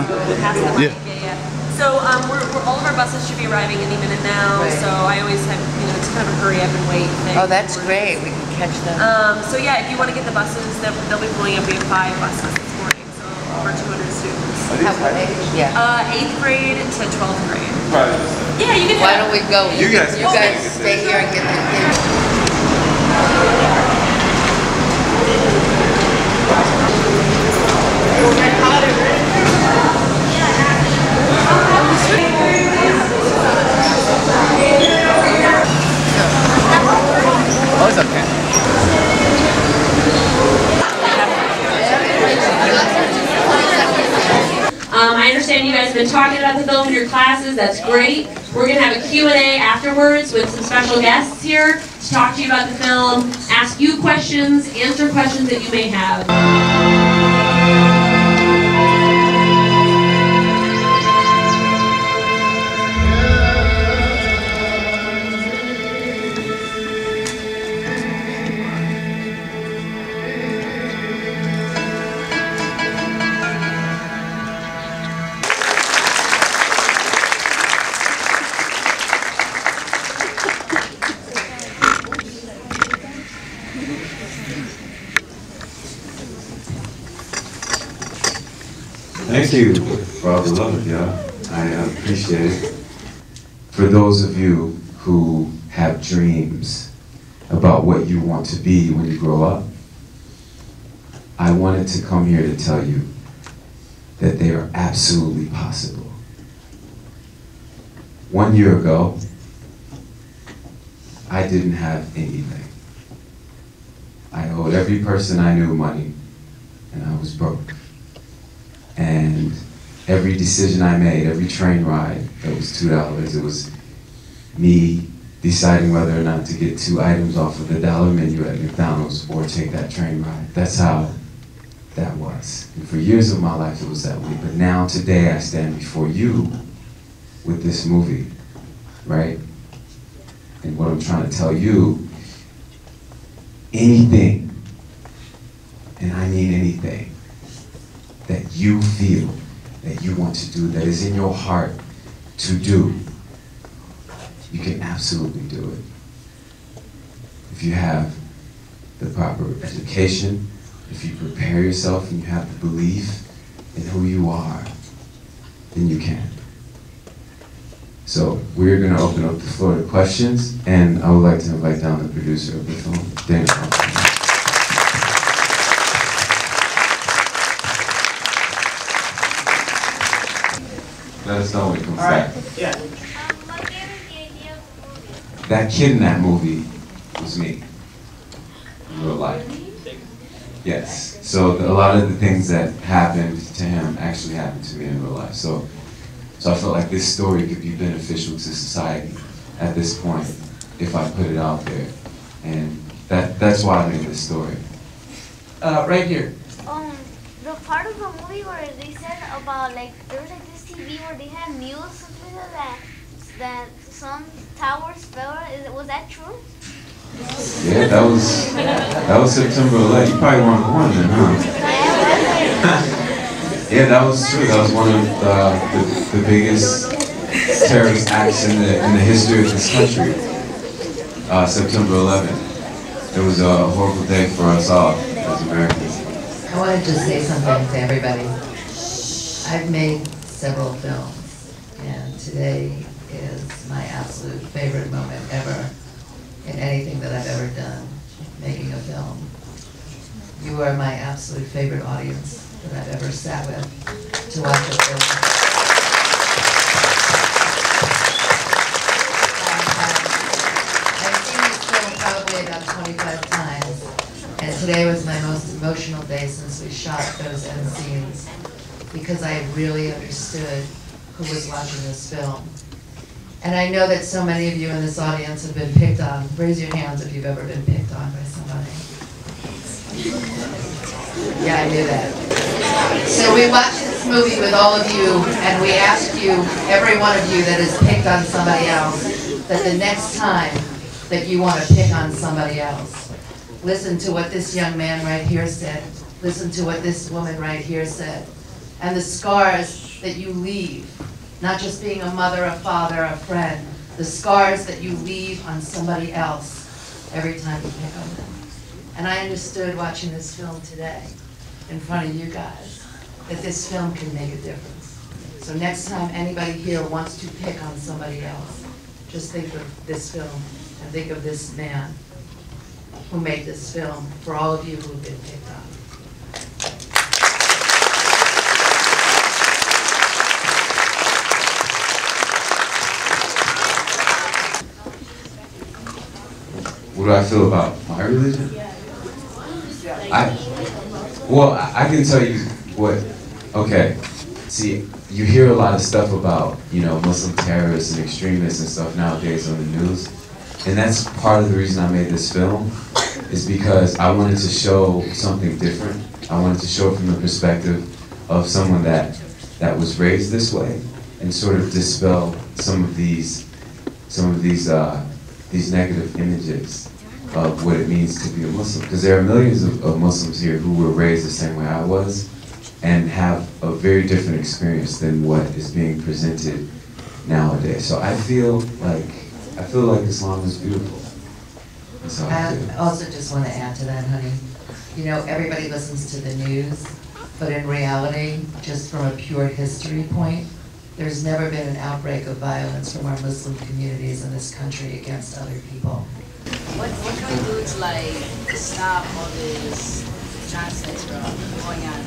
Pass the mic. Yeah. Yeah. So all of our buses should be arriving any minute now. Right. So I always have, it's kind of a hurry up and wait thing. Oh, that's great. We can catch them. So yeah, if you want to get the buses, they'll be pulling up. We have 5 buses this morning, so over 200 students. What age? Yeah. 8th grade to 12th grade. Yeah, you can. Why don't we go? You guys stay here and get the kids. Oh, it's okay. I understand you guys have been talking about the film in your classes. That's great. We're going to have a Q&A afterwards with some special guests here to talk to you about the film, ask you questions, answer questions that you may have. Thank you for all the love, y'all. I appreciate it. For those of you who have dreams about what you want to be when you grow up, I wanted to come here to tell you that they are absolutely possible. 1 year ago, I didn't have anything. I owed every person I knew money, and I was broke. And every decision I made, every train ride that was $2, it was me deciding whether or not to get 2 items off of the dollar menu at McDonald's or take that train ride. That's how that was. And for years of my life it was that way. But now, today, I stand before you with this movie, right? And what I'm trying to tell you, anything, and I mean anything, that you feel that you want to do, that is in your heart to do, you can absolutely do it. If you have the proper education, if you prepare yourself and you have the belief in who you are, then you can. So we're going to open up the floor to questions, and I would like to invite down the producer of the film, Daniel. Let us know when it comes back. Yeah. What gave you the idea of the movie? That kid in that movie was me, in real life. Yes. So a lot of the things that happened to him actually happened to me in real life. So I felt like this story could be beneficial to society at this point if I put it out there, and that's why I made this story. Right here. The part of the movie where they said about there was this TV where they had news something like that some towers fell. Was that true? Yeah, that was September 11th. You probably weren't born then, huh? Yeah, that was true. That was one of the biggest terrorist acts in the history of this country. September 11th. It was a horrible day for us all as Americans. I wanted to say something to everybody. I've made several films, and today is my absolute favorite moment ever in anything that I've ever done, making a film. You are my absolute favorite audience that I've ever sat with to watch a film. I've seen this film probably about 25 times, and today was my most emotional day since we shot those end scenes, because I really understood who was watching this film. And I know that so many of you in this audience have been picked on. Raise your hands if you've ever been picked on by somebody. Yeah, I knew that. So we watched this movie with all of you, and we ask you, every one of you that has picked on somebody else, that the next time that you want to pick on somebody else, listen to what this young man right here said. Listen to what this woman right here said. and the scars that you leave, not just being a mother, a father, a friend, the scars that you leave on somebody else every time you pick on them. And I understood watching this film today in front of you guys that this film can make a difference. So next time anybody here wants to pick on somebody else, just think of this film and think of this man who made this film for all of you who have been picked on. What do I feel about my religion? I can tell you what, okay, see, you hear a lot of stuff about, you know, Muslim terrorists and extremists and stuff nowadays on the news, and that's part of the reason I made this film, is because I wanted to show something different. I wanted to show it from the perspective of someone that was raised this way, and sort of dispel some of these negative images of what it means to be a Muslim. Because there are millions of Muslims here who were raised the same way I was and have a very different experience than what is being presented nowadays. So I feel like Islam is beautiful. That's how I feel. I also just want to add to that, honey. You know, everybody listens to the news, but in reality, just from a pure history point, there's never been an outbreak of violence from our Muslim communities in this country against other people. What can we do to like stop all this nonsense from going on?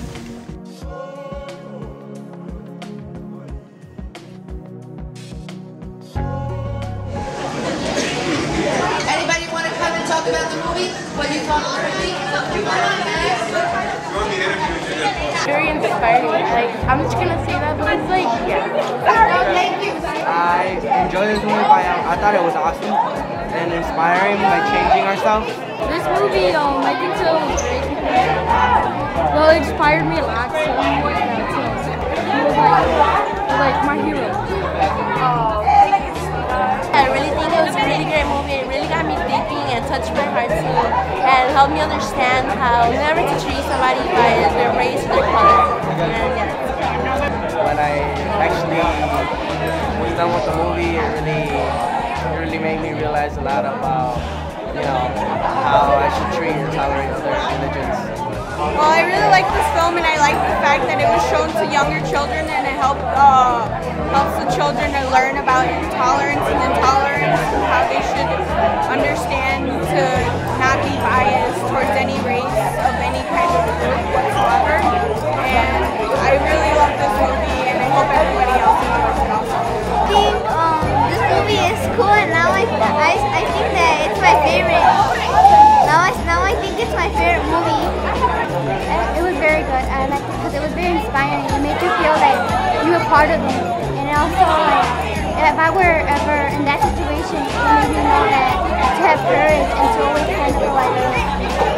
Anybody want to come and talk about the movie? What you thought of the movie? Come on, guys. Very inspiring. Like, I'm just gonna say that, but it's like, yeah. Thank you. I enjoyed this movie. I thought it was awesome and inspiring, like changing ourselves. This movie, I think so great. Well, it inspired me a lot. So, he was like my hero. I really think it was a really great movie. It really got me thinking and touched my heart too, and helped me understand how never to treat somebody by their race or their color. And yeah. When I actually was done with the movie, it really made me realize a lot about, you know, how I should treat and tolerate other religions. Well, I really like this film, and I like the fact that it was shown to younger children, and it helps the children to learn about intolerance and intolerance, and how they should understand to not be biased towards any race of any kind of group whatsoever. And I really love this movie, and I hope everybody else enjoys it also. I think this movie is cool, and now I think that it's my favorite. Now I think it's my favorite movie. It was very good. I liked it because it was very inspiring. It made you feel like you were part of it, and also like if I were ever in that situation, it made me know that to have courage and to always stand up for what I love.